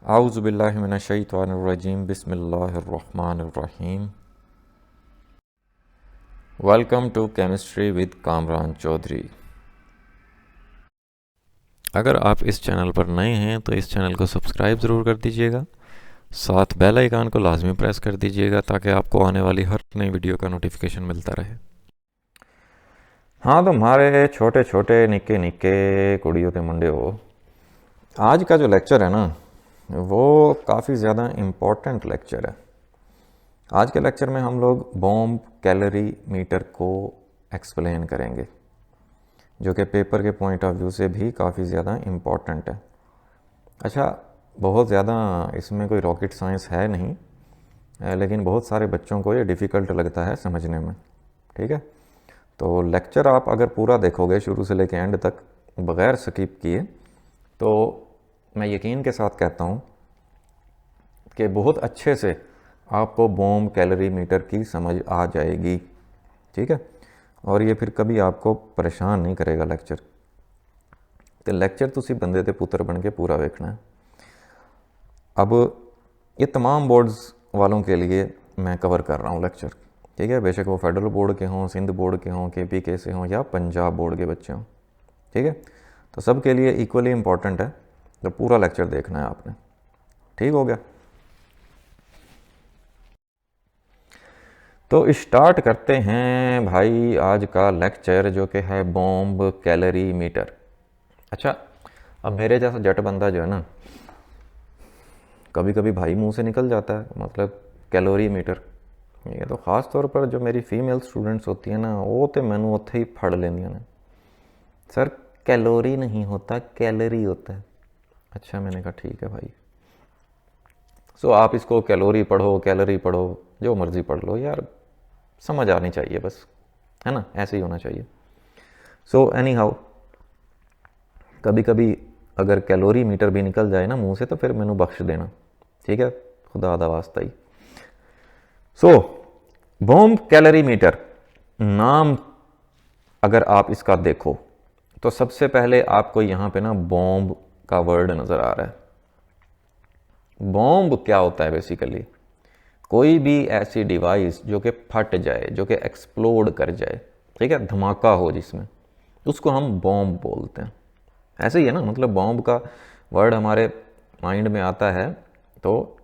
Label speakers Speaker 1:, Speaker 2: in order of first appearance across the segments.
Speaker 1: आऊज़ु बिल्लाहि मिनश्शैतानिर्रजीम बिस्मिल्लाहिर्रहमानिर्रहीम। Welcome to chemistry with Kamran Chaudhary. अगर आप इस चैनल पर नए हैं तो इस चैनल को सब्सक्राइब ज़रूर कर दीजिएगा, साथ बेल आइकन को लाजमी प्रेस कर दीजिएगा ताकि आपको आने वाली हर नई वीडियो का नोटिफिकेशन मिलता रहे। हाँ, तो हमारे छोटे छोटे निक्के निक्के कुड़ियों ते मुंडे हो, आज का जो लेक्चर है ना वो काफ़ी ज़्यादा इम्पोर्टेंट लेक्चर है। आज के लेक्चर में हम लोग बॉम्ब कैलोरी मीटर को एक्सप्लेन करेंगे, जो कि पेपर के पॉइंट ऑफ व्यू से भी काफ़ी ज़्यादा इम्पॉर्टेंट है। अच्छा, बहुत ज़्यादा इसमें कोई रॉकेट साइंस है नहीं, लेकिन बहुत सारे बच्चों को ये डिफ़िकल्ट लगता है समझने में। ठीक है, तो लेक्चर आप अगर पूरा देखोगे शुरू से लेकर एंड तक बग़ैर स्किप किए, तो मैं यकीन के साथ कहता हूँ कि बहुत अच्छे से आपको बॉम्ब कैलोरी मीटर की समझ आ जाएगी। ठीक है, और ये फिर कभी आपको परेशान नहीं करेगा लेक्चर। तो लेक्चर तुसी बंदे ते पुत्र बन के पूरा देखना है। अब ये तमाम बोर्ड्स वालों के लिए मैं कवर कर रहा हूँ लेक्चर। ठीक है, बेशक वो फेडरल बोर्ड के हों, सिंध बोर्ड के हों, KPK से हों या पंजाब बोर्ड के बच्चे हों। ठीक है, तो सब के लिए इक्वली इम्पॉर्टेंट है, तो पूरा लेक्चर देखना है आपने। ठीक हो गया, तो स्टार्ट करते हैं भाई आज का लेक्चर, जो कि है बॉम्ब कैलोरी मीटर। अच्छा, अब मेरे जैसा जट बंदा जो है ना, कभी कभी भाई मुंह से निकल जाता है मतलब कैलोरी मीटर। ये तो ख़ास तौर पर जो मेरी फीमेल स्टूडेंट्स होती हैं ना, वो तो मैनू उत्थे ही फड़ लेंदियां ने, सर कैलोरी नहीं होता कैलोरी होता है। अच्छा, मैंने कहा ठीक है भाई, सो आप इसको कैलोरी पढ़ो कैलोरी पढ़ो जो मर्ज़ी पढ़ लो यार, समझ आनी चाहिए बस, है ना, ऐसे ही होना चाहिए। सो एनी हाउ, कभी कभी अगर कैलोरी मीटर भी निकल जाए ना मुंह से तो फिर मैनू बख्श देना, ठीक है, खुदा दा वास्ता ही। सो बॉम्ब कैलोरी मीटर नाम अगर आप इसका देखो तो सबसे पहले आपको यहाँ पे ना बॉम्ब का वर्ड नज़र आ रहा है। बॉम्ब क्या होता है बेसिकली? कोई भी ऐसी डिवाइस जो कि फट जाए, जो कि एक्सप्लोड कर जाए, ठीक है, धमाका हो जिसमें, उसको हम बॉम्ब बोलते हैं। ऐसे ही है ना, मतलब बॉम्ब का वर्ड हमारे माइंड में आता है तो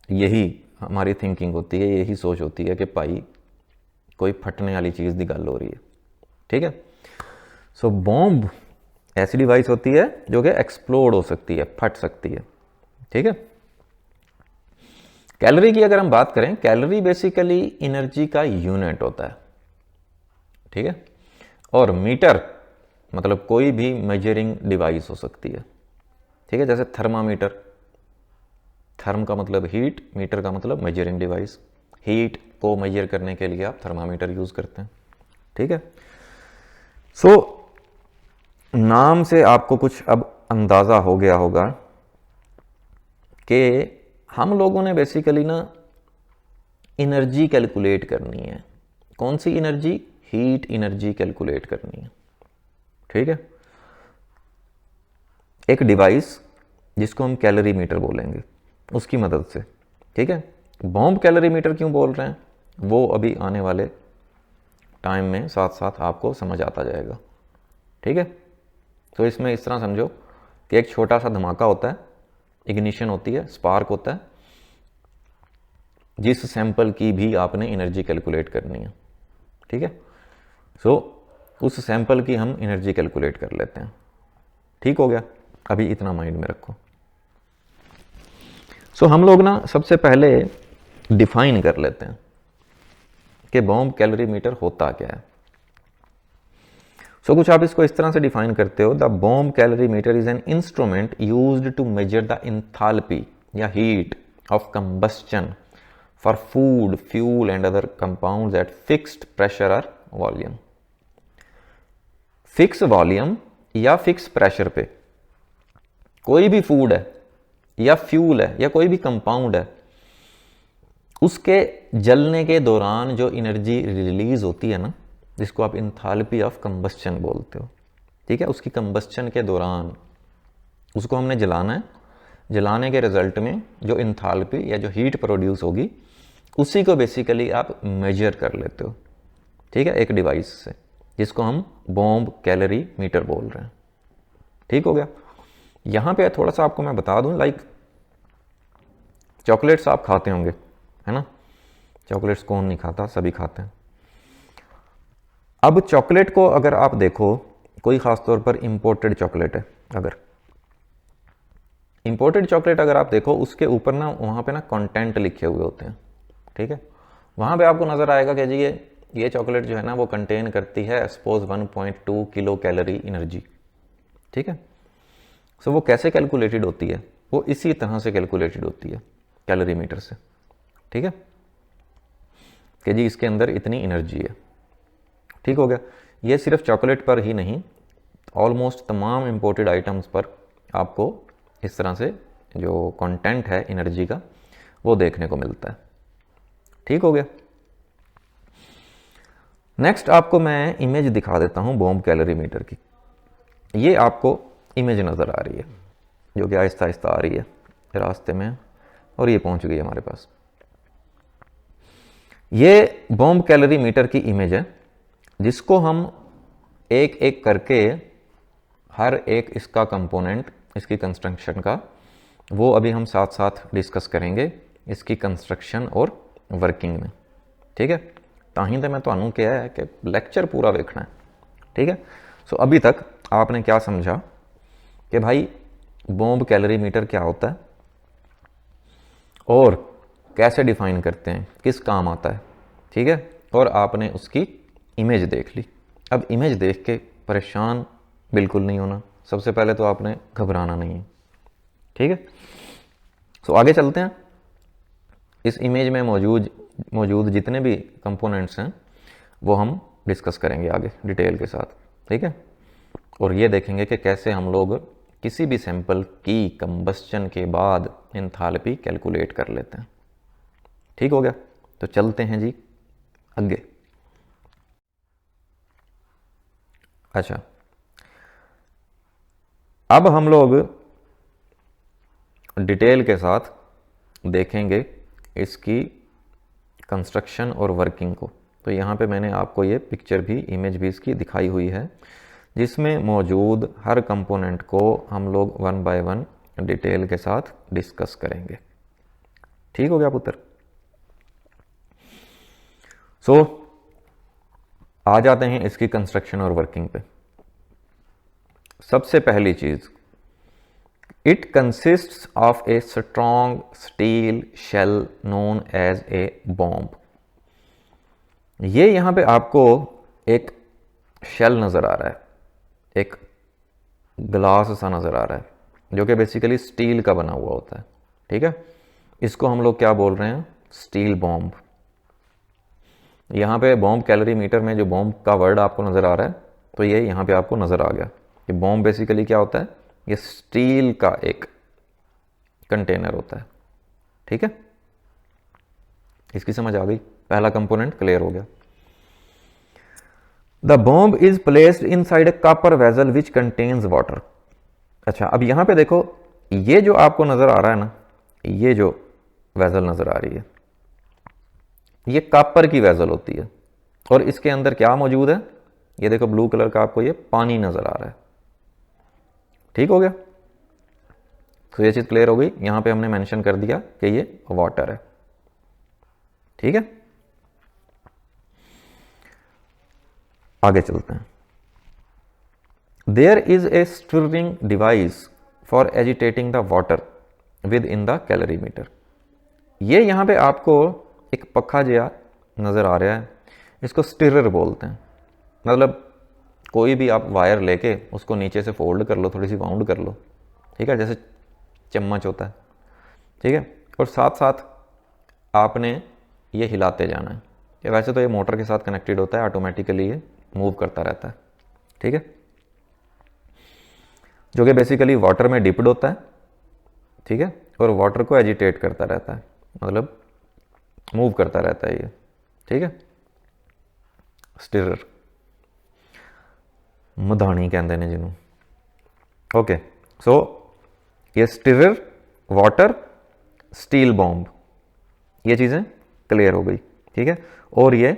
Speaker 1: यही हमारी थिंकिंग होती है, यही सोच होती है कि भाई कोई फटने वाली चीज़ की गल हो रही है। ठीक है, सो बॉम्ब ऐसी डिवाइस होती है जो कि एक्सप्लोड हो सकती है, फट सकती है। ठीक है, कैलोरी की अगर हम बात करें, कैलोरी बेसिकली एनर्जी का यूनिट होता है। ठीक है, और मीटर मतलब कोई भी मेजरिंग डिवाइस हो सकती है। ठीक है, जैसे थर्मामीटर, थर्म का मतलब हीट, मीटर का मतलब मेजरिंग डिवाइस। हीट को मेजर करने के लिए आप थर्मामीटर यूज़ करते हैं। ठीक है, सो नाम से आपको कुछ अब अंदाज़ा हो गया होगा कि हम लोगों ने बेसिकली ना एनर्जी कैलकुलेट करनी है। कौन सी एनर्जी? हीट एनर्जी कैलकुलेट करनी है। ठीक है, एक डिवाइस जिसको हम कैलोरी मीटर बोलेंगे, उसकी मदद से। ठीक है, बॉम्ब कैलोरी मीटर क्यों बोल रहे हैं वो अभी आने वाले टाइम में साथ साथ आपको समझ आता जाएगा। ठीक है, तो इसमें इस तरह समझो कि एक छोटा सा धमाका होता है, इग्निशन होती है, स्पार्क होता है, जिस सैंपल की भी आपने एनर्जी कैलकुलेट करनी है। ठीक है, सो उस सैंपल की हम एनर्जी कैलकुलेट कर लेते हैं। ठीक हो गया, अभी इतना माइंड में रखो। सो हम लोग ना सबसे पहले डिफाइन कर लेते हैं कि बॉम्ब कैलोरी मीटर होता क्या है। सो कुछ आप इसको इस तरह से डिफाइन करते हो, the bomb calorimeter is an instrument used to measure the enthalpy या heat of combustion for food, fuel and other compounds at fixed pressure और वॉल्यूम। फिक्स वॉल्यूम या फिक्स प्रेशर पे कोई भी फूड है या फ्यूल है या कोई भी कंपाउंड है, उसके जलने के दौरान जो एनर्जी रिलीज होती है ना, जिसको आप इंथैल्पी ऑफ कंबस्चन बोलते हो। ठीक है, उसकी कंबस्चन के दौरान उसको हमने जलाना है जलाने के रिजल्ट में जो इंथाल्पी या जो हीट प्रोड्यूस होगी उसी को बेसिकली आप मेजर कर लेते हो, ठीक है, एक डिवाइस से, जिसको हम बॉम्ब कैलोरी मीटर बोल रहे हैं। ठीक हो गया। यहाँ पे थोड़ा सा आपको मैं बता दूं, लाइक चॉकलेट्स आप खाते होंगे, है ना, चॉकलेट्स कौन नहीं खाता, सभी खाते हैं। अब चॉकलेट को अगर आप देखो, कोई ख़ास तौर पर इम्पोर्टेड चॉकलेट है, अगर इम्पोर्टेड चॉकलेट अगर आप देखो, उसके ऊपर ना वहाँ पे ना कंटेंट लिखे हुए होते हैं, ठीक है। वहाँ पे आपको नज़र आएगा कि जी ये चॉकलेट जो है ना वो कंटेन करती है सपोज 1.2 किलो कैलोरी एनर्जी, ठीक है। सो वो कैसे कैलकुलेटेड होती है, वो इसी तरह से कैलकुलेटेड होती है कैलोरी मीटर से, ठीक है, कि जी इसके अंदर इतनी एनर्जी है। ठीक हो गया। ये सिर्फ चॉकलेट पर ही नहीं, ऑलमोस्ट तमाम इम्पोर्टेड आइटम्स पर आपको इस तरह से जो कंटेंट है एनर्जी का वो देखने को मिलता है। ठीक हो गया। नेक्स्ट आपको मैं इमेज दिखा देता हूँ बॉम्ब कैलोरी मीटर की। ये आपको इमेज नज़र आ रही है जो कि आहिस्ता आहिस्ता आ रही है रास्ते में, और ये पहुँच गई हमारे पास। ये बॉम्ब कैलोरी मीटर की इमेज है, जिसको हम एक एक करके हर एक इसका कंपोनेंट, इसकी कंस्ट्रक्शन का, वो अभी हम साथ साथ डिस्कस करेंगे इसकी कंस्ट्रक्शन और वर्किंग में। ठीक है, ताही तो मैं ਤੁਹਾਨੂੰ किया है कि लेक्चर पूरा देखना है। ठीक है। सो अभी तक आपने क्या समझा कि भाई बॉम्ब कैलोरी मीटर क्या होता है और कैसे डिफाइन करते हैं, किस काम आता है, ठीक है, और आपने उसकी इमेज देख ली। अब इमेज देख के परेशान बिल्कुल नहीं होना, सबसे पहले तो आपने घबराना नहीं है, ठीक है। सो आगे चलते हैं। इस इमेज में मौजूद जितने भी कंपोनेंट्स हैं वो हम डिस्कस करेंगे आगे डिटेल के साथ, ठीक है। और ये देखेंगे कि कैसे हम लोग किसी भी सैंपल की कंबस्चन के बाद एंथैल्पी कैलकुलेट कर लेते हैं। ठीक हो गया। तो चलते हैं जी आगे। अच्छा, अब हम लोग डिटेल के साथ देखेंगे इसकी कंस्ट्रक्शन और वर्किंग को। तो यहाँ पे मैंने आपको ये पिक्चर भी, इमेज भी इसकी दिखाई हुई है, जिसमें मौजूद हर कंपोनेंट को हम लोग 1 बाय 1 डिटेल के साथ डिस्कस करेंगे। ठीक हो गया पुत्र। सो आ जाते हैं इसकी कंस्ट्रक्शन और वर्किंग पे। सबसे पहली चीज, it consists of a strong steel shell known as a bomb. ये यहां पे आपको एक शेल नजर आ रहा है, एक ग्लास सा नजर आ रहा है, जो कि बेसिकली स्टील का बना हुआ होता है। ठीक है, इसको हम लोग क्या बोल रहे हैं, स्टील बॉम्ब। यहाँ पे बॉम्ब कैलोरी मीटर में जो बॉम्ब का वर्ड आपको नज़र आ रहा है, तो ये यहाँ पे आपको नज़र आ गया कि बॉम्ब बेसिकली क्या होता है, ये स्टील का एक कंटेनर होता है। ठीक है, इसकी समझ आ गई, पहला कंपोनेंट क्लियर हो गया। The bomb is placed inside a copper vessel which contains water. अच्छा, अब यहाँ पे देखो, ये जो आपको नज़र आ रहा है ना, ये जो वेसल नज़र आ रही है, ये कॉपर की वेसल होती है, और इसके अंदर क्या मौजूद है, ये देखो ब्लू कलर का आपको ये पानी नजर आ रहा है। ठीक हो गया। तो ये चीज क्लियर हो गई। यहां पे हमने मेंशन कर दिया कि ये वाटर है। ठीक है, आगे चलते हैं। There is a stirring device for agitating the water within the calorimeter. ये यहां पे आपको एक पखा जया नज़र आ रहा है, इसको स्टिरर बोलते हैं। मतलब कोई भी आप वायर लेके उसको नीचे से फोल्ड कर लो, थोड़ी सी वाउंड कर लो, ठीक है, जैसे चम्मच होता है, ठीक है, और साथ साथ आपने ये हिलाते जाना है। ये वैसे तो ये मोटर के साथ कनेक्टेड होता है, ऑटोमेटिकली ये मूव करता रहता है। ठीक है, जो कि बेसिकली वाटर में डिप्ड होता है, ठीक है, और वाटर को एजिटेट करता रहता है, मतलब मूव करता रहता है ये। ठीक है, स्टिरर, मधानी कहते हैं जिन्हों। ओके, सो ये स्टिरर वाटर, स्टील बॉम्ब, ये चीज़ें क्लियर हो गई, ठीक है। और ये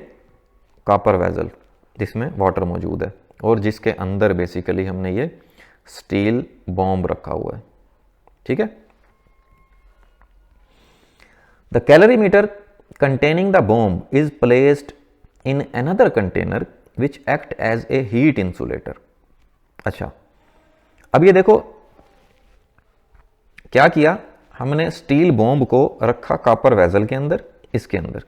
Speaker 1: कॉपर वेजल जिसमें वाटर मौजूद है और जिसके अंदर बेसिकली हमने ये स्टील बॉम्ब रखा हुआ है, ठीक है। The calorimeter containing the bomb is placed in another container which act as a heat insulator। अच्छा, अब ये देखो क्या किया हमने, स्टील बॉम्ब को रखा कॉपर वेजल के अंदर, इसके अंदर,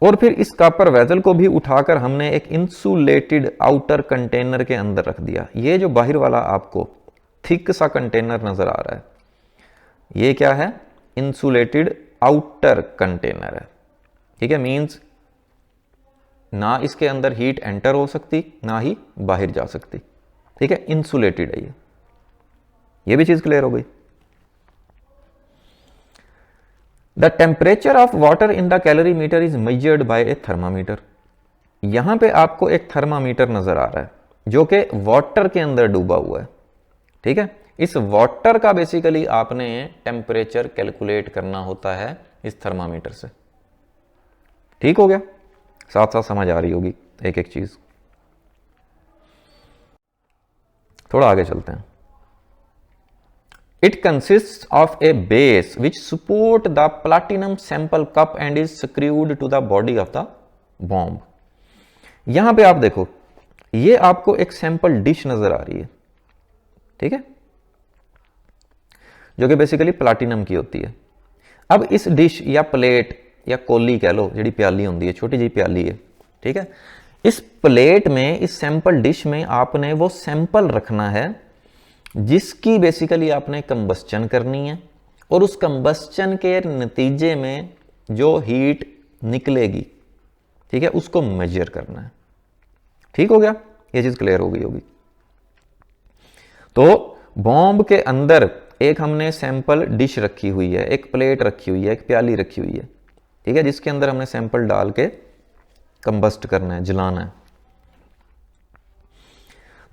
Speaker 1: और फिर इस कॉपर वेजल को भी उठाकर हमने एक इंसुलेटेड आउटर कंटेनर के अंदर रख दिया। ये जो बाहर वाला आपको थिक सा कंटेनर नजर आ रहा है, ये क्या है? इंसुलेटेड आउटर कंटेनर है, ठीक है। मींस ना इसके अंदर हीट एंटर हो सकती, ना ही बाहर जा सकती, ठीक है। इंसुलेटेड है ये भी चीज क्लियर हो गई। The temperature of water in the calorimeter is measured by A thermometer. यहां पे आपको एक थर्मामीटर नजर आ रहा है जो कि वाटर के अंदर डूबा हुआ है, ठीक है। इस वाटर का बेसिकली आपने टेम्परेचर कैलकुलेट करना होता है इस थर्मामीटर से, ठीक हो गया। साथ साथ समझ आ रही होगी एक एक चीज। थोड़ा आगे चलते हैं। It consist of a base which support the platinum sample cup and is screwed to the body of the bomb. यहां पे आप देखो, ये आपको एक सैंपल डिश नजर आ रही है, ठीक है, जो कि बेसिकली प्लैटिनम की होती है। अब इस डिश या प्लेट या कोली कह लो, जी प्याली होती है, छोटी जी प्याली है, ठीक है। इस प्लेट में, इस सैंपल डिश में आपने वो सैंपल रखना है जिसकी बेसिकली आपने कंबस्चन करनी है, और उस कंबस्चन के नतीजे में जो हीट निकलेगी, ठीक है, उसको मेजर करना है, ठीक हो गया। ये चीज क्लियर हो गई होगी। तो बॉम्ब के अंदर एक हमने सैंपल डिश रखी हुई है, एक प्लेट रखी हुई है, एक प्याली रखी हुई है, ठीक है, जिसके अंदर हमने सैंपल डाल के कंबस्ट करना है, जलाना है।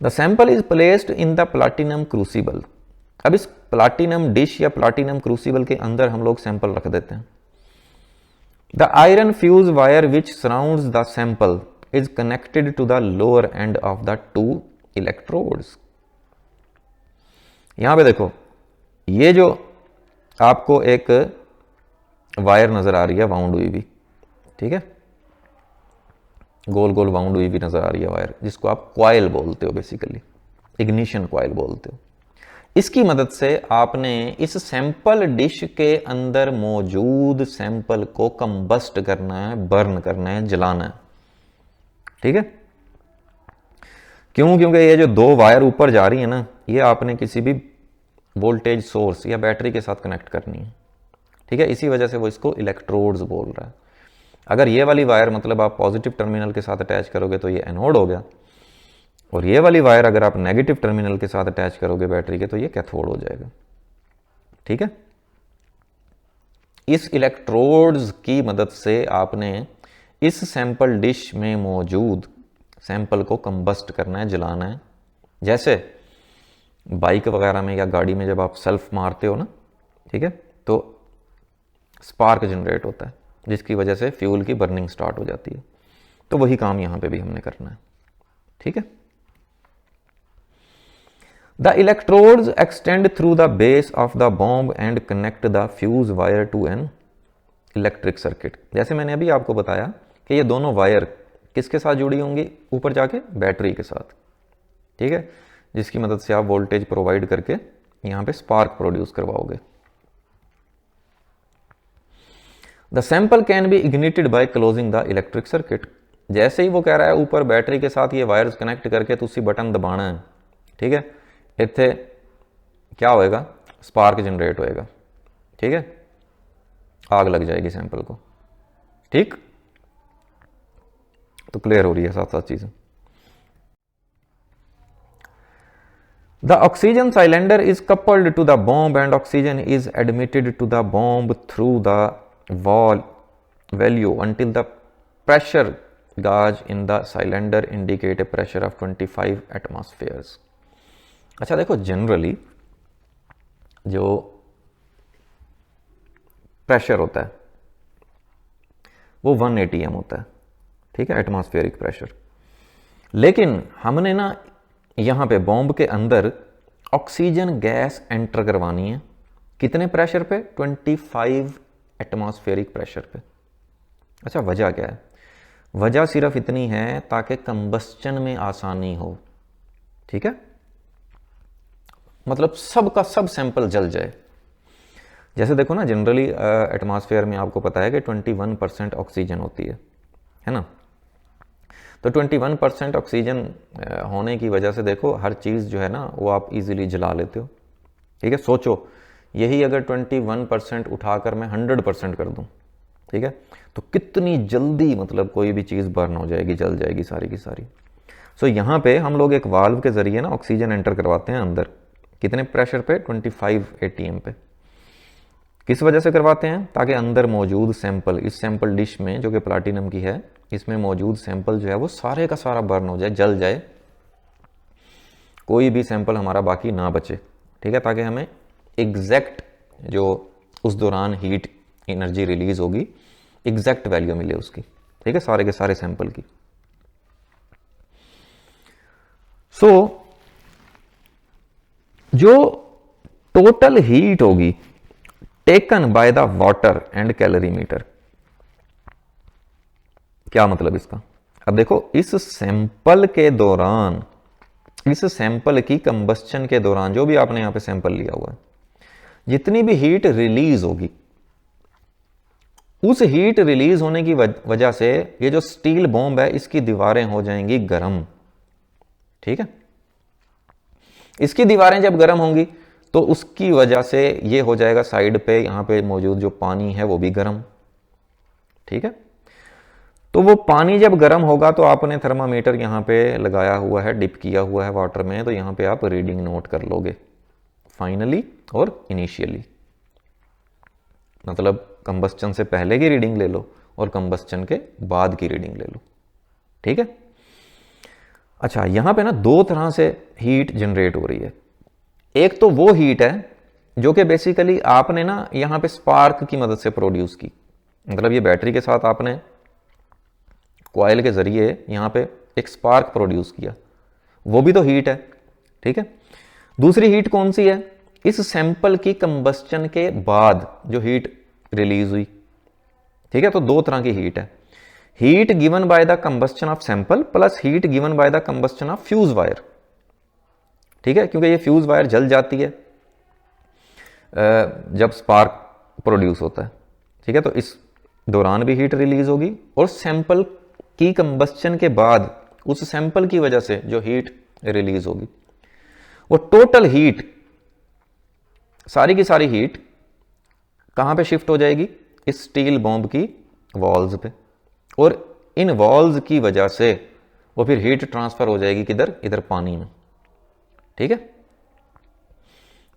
Speaker 1: The sample is placed in the platinum crucible. अब इस प्लैटिनम डिश या प्लैटिनम क्रूसिबल के अंदर हम लोग सैंपल रख देते हैं। The iron fuse wire which surrounds the sample is connected to the lower end of the two electrodes. यहां पे देखो, ये जो आपको एक वायर नजर आ रही है वाउंड हुई भी, ठीक है, गोल गोल वाउंड हुई भी नजर आ रही है वायर, जिसको आप कॉइल बोलते हो, बेसिकली इग्निशन कॉइल बोलते हो। इसकी मदद से आपने इस सैंपल डिश के अंदर मौजूद सैंपल को कंबस्ट करना है, बर्न करना है, जलाना है, ठीक है। क्यों? क्योंकि ये जो दो वायर ऊपर जा रही है ना, ये आपने किसी भी वोल्टेज सोर्स या बैटरी के साथ कनेक्ट करनी है, ठीक है। इसी वजह से वो इसको इलेक्ट्रोड्स बोल रहा है। अगर ये वाली वायर मतलब आप पॉजिटिव टर्मिनल के साथ अटैच करोगे तो ये एनोड हो गया, और ये वाली वायर अगर आप नेगेटिव टर्मिनल के साथ अटैच करोगे बैटरी के तो ये कैथोड हो जाएगा, ठीक है। इस इलेक्ट्रोड्स की मदद से आपने इस सैंपल डिश में मौजूद सैंपल को कंबस्ट करना है, जलाना है। जैसे बाइक वगैरह में या गाड़ी में जब आप सेल्फ मारते हो ना, ठीक है, तो स्पार्क जनरेट होता है, जिसकी वजह से फ्यूल की बर्निंग स्टार्ट हो जाती है। तो वही काम यहां पे भी हमने करना है, ठीक है। The electrodes extend through the base of the bomb and connect the fuse wire to an electric circuit. जैसे मैंने अभी आपको बताया कि ये दोनों वायर किसके साथ जुड़ी होंगी? ऊपर जाके बैटरी के साथ, ठीक है, जिसकी मदद से आप वोल्टेज प्रोवाइड करके यहां पे स्पार्क प्रोड्यूस करवाओगे। The sample can be ignited by closing the electric circuit. जैसे ही वो कह रहा है ऊपर बैटरी के साथ ये वायर्स कनेक्ट करके तुसी बटन दबाना है, ठीक है, इत्थे क्या होएगा? स्पार्क जनरेट होएगा, ठीक है, आग लग जाएगी सैंपल को, ठीक। तो क्लियर हो रही है साथ साथ चीजें। The oxygen cylinder is coupled to the bomb and oxygen is admitted to the bomb through the valve until the pressure gauge in the cylinder indicate a pressure of 25 atmospheres। अच्छा देखो, generally जो pressure होता है वो 1 atm होता है, ठीक है, एटमॉस्फेरिक प्रेशर। लेकिन हमने ना यहाँ पे बॉम्ब के अंदर ऑक्सीजन गैस एंटर करवानी है, कितने प्रेशर पे? 25 एटमॉस्फेरिक प्रेशर पे। अच्छा, वजह क्या है? वजह सिर्फ इतनी है ताकि कंबस्चन में आसानी हो, ठीक है, मतलब सब का सब सैंपल जल जाए। जैसे देखो ना, जनरली एटमॉस्फेयर में आपको पता है कि 21% ऑक्सीजन होती है ना। तो 21% ऑक्सीजन होने की वजह से देखो हर चीज़ जो है ना वो आप इजीली जला लेते हो, ठीक है। सोचो यही अगर 21% उठाकर मैं 100% कर दूं, ठीक है, तो कितनी जल्दी मतलब कोई भी चीज़ बर्न हो जाएगी, जल जाएगी सारी की सारी। सो यहाँ पे हम लोग एक वाल्व के ज़रिए ना ऑक्सीजन एंटर करवाते हैं अंदर, कितने प्रेशर पे? 25 atm पे। किस वजह से करवाते हैं? ताकि अंदर मौजूद सैंपल, इस सैंपल डिश में जो कि प्लाटिनम की है, इसमें मौजूद सैंपल जो है वो सारे का सारा बर्न हो जाए, जल जाए, कोई भी सैंपल हमारा बाकी ना बचे, ठीक है, ताकि हमें एग्जैक्ट जो उस दौरान हीट एनर्जी रिलीज होगी एग्जैक्ट वैल्यू मिले उसकी, ठीक है, सारे के सारे सैंपल की। सो जो टोटल हीट होगी taken by the water and calorimeter, क्या मतलब इसका? अब देखो इस सैंपल के दौरान, इस सैंपल की कंबस्चन के दौरान जो भी आपने यहां पे सैंपल लिया हुआ है, जितनी भी हीट रिलीज होगी, उस हीट रिलीज होने की वजह से ये जो स्टील बॉम्ब है इसकी दीवारें हो जाएंगी गर्म, ठीक है। इसकी दीवारें जब गर्म होंगी तो उसकी वजह से ये हो जाएगा साइड पे, यहां पे मौजूद जो पानी है वो भी गर्म, ठीक है। तो वो पानी जब गर्म होगा तो आपने थर्मामीटर यहां पे लगाया हुआ है, डिप किया हुआ है वाटर में, तो यहां पे आप रीडिंग नोट कर लोगे फाइनली और इनिशियली, मतलब कंबस्चन से पहले की रीडिंग ले लो और कंबस्चन के बाद की रीडिंग ले लो, ठीक है। अच्छा, यहां पे ना दो तरह से हीट जनरेट हो रही है। एक तो वो हीट है जो कि बेसिकली आपने ना यहां पे स्पार्क की मदद से प्रोड्यूस की, मतलब ये बैटरी के साथ आपने कॉइल के जरिए यहां पे एक स्पार्क प्रोड्यूस किया, वो भी तो हीट है, ठीक है। दूसरी हीट कौन सी है? इस सैंपल की कंबस्चन के बाद जो हीट रिलीज हुई, ठीक है। तो दो तरह की हीट है, heat given by the combustion of sample plus heat given by the combustion of fuse wire, ठीक है, क्योंकि ये फ्यूज वायर जल जाती है जब स्पार्क प्रोड्यूस होता है, ठीक है। तो इस दौरान भी हीट रिलीज होगी और सैंपल की कंबस्चन के बाद उस सैंपल की वजह से जो हीट रिलीज होगी, वो टोटल हीट, सारी की सारी हीट कहां पे शिफ्ट हो जाएगी? इस स्टील बॉम्ब की वॉल्स पे, और इन वॉल्स की वजह से वो फिर हीट ट्रांसफर हो जाएगी किधर? इधर पानी में, ठीक है।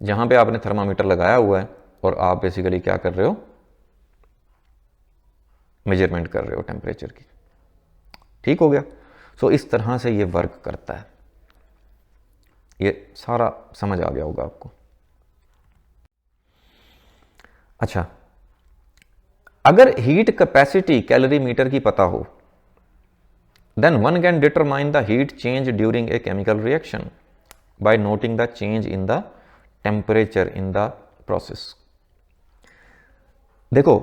Speaker 1: जहां पे आपने थर्मामीटर लगाया हुआ है और आप बेसिकली क्या कर रहे हो? मेजरमेंट कर रहे हो टेम्परेचर की, ठीक हो गया। सो इस तरह से ये वर्क करता है, ये सारा समझ आ गया होगा आपको। अच्छा, अगर हीट कैपेसिटी कैलोरीमीटर की पता हो, then one can determine the heat change during a chemical reaction by noting the change in the temperature in the process. देखो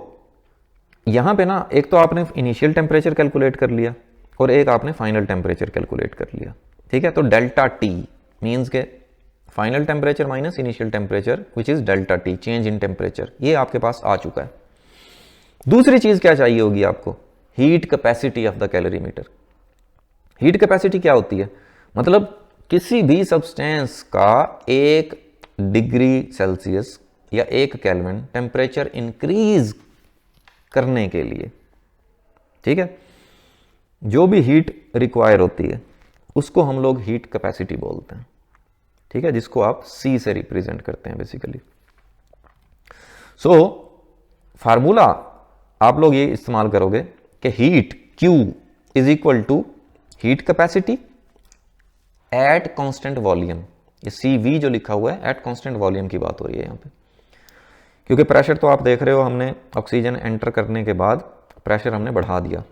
Speaker 1: यहां पे ना एक तो आपने इनिशियल टेम्परेचर कैलकुलेट कर लिया और एक आपने फाइनल टेम्परेचर कैलकुलेट कर लिया, ठीक है। तो डेल्टा टी मीन्स के final temperature minus initial temperature which is delta T, change in temperature, ये आपके पास आ चुका है। दूसरी चीज क्या चाहिए होगी आपको? Heat capacity of the calorimeter. Heat capacity क्या होती है? मतलब किसी भी सब्सटेंस का 1 डिग्री सेल्सियस या 1 केल्विन टेम्परेचर इंक्रीज करने के लिए, ठीक है, जो भी हीट रिक्वायर होती है उसको हम लोग हीट कैपेसिटी बोलते हैं, ठीक है, जिसको आप C से रिप्रेजेंट करते हैं बेसिकली। सो फार्मूला आप लोग ये इस्तेमाल करोगे कि heat Q is equal to heat capacity at constant volume. ये CV जो लिखा हुआ है एट कांस्टेंट वॉल्यूम की बात हो रही है यहां पे, क्योंकि प्रेशर तो आप देख रहे हो, हमने ऑक्सीजन एंटर करने के बाद प्रेशर हमने बढ़ा दिया,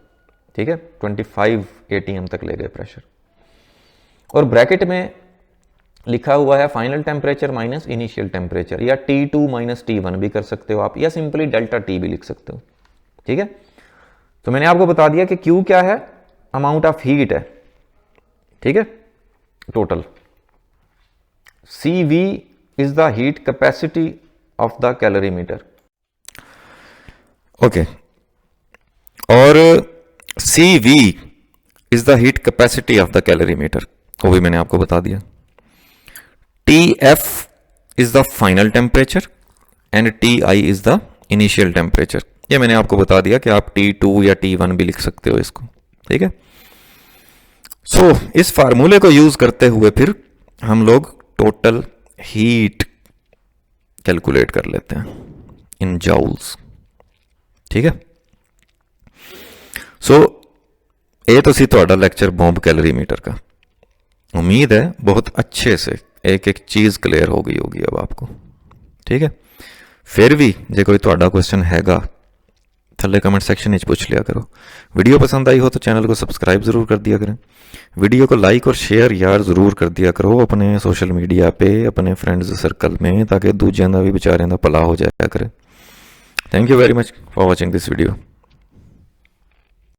Speaker 1: ठीक है, 25 atm तक ले गए प्रेशर। और ब्रैकेट में लिखा हुआ है final temperature minus initial temperature, या T2 माइनस T1 भी कर सकते हो आप, या सिंपली डेल्टा T भी लिख सकते हो, ठीक है। तो मैंने आपको बता दिया कि Q क्या है, अमाउंट ऑफ हीट है, ठीक है, total. CV is the heat capacity of the calorimeter, okay, और CV is the heat capacity of the calorimeter, वो भी मैंने आपको बता दिया। TF is the final temperature and TI is the initial temperature, ये मैंने आपको बता दिया कि आप T2 या T1 भी लिख सकते हो इसको, ठीक है। सो इस फार्मूले को यूज करते हुए फिर हम लोग टोटल हीट कैलकुलेट कर लेते हैं इन जाउल्स, ठीक है। सो ये तो सी ਤੁਹਾਡਾ ਲੈਕਚਰ बॉम्ब कैलोरीमीटर का। उम्मीद है बहुत अच्छे से एक एक चीज़ क्लियर हो गई होगी अब आपको, ठीक है। फिर भी जो कोई ਤੁਹਾਡਾ क्वेश्चन हैगा थले कमेंट सेक्शन में पूछ लिया करो। वीडियो पसंद आई हो तो चैनल को सब्सक्राइब ज़रूर कर दिया करें, वीडियो को लाइक और शेयर यार ज़रूर कर दिया करो अपने सोशल मीडिया पे, अपने फ्रेंड्स सर्कल में, ताकि दूजियां दा भी बेचारियां दा भला हो जाया करे। Thank you very much for watching this video.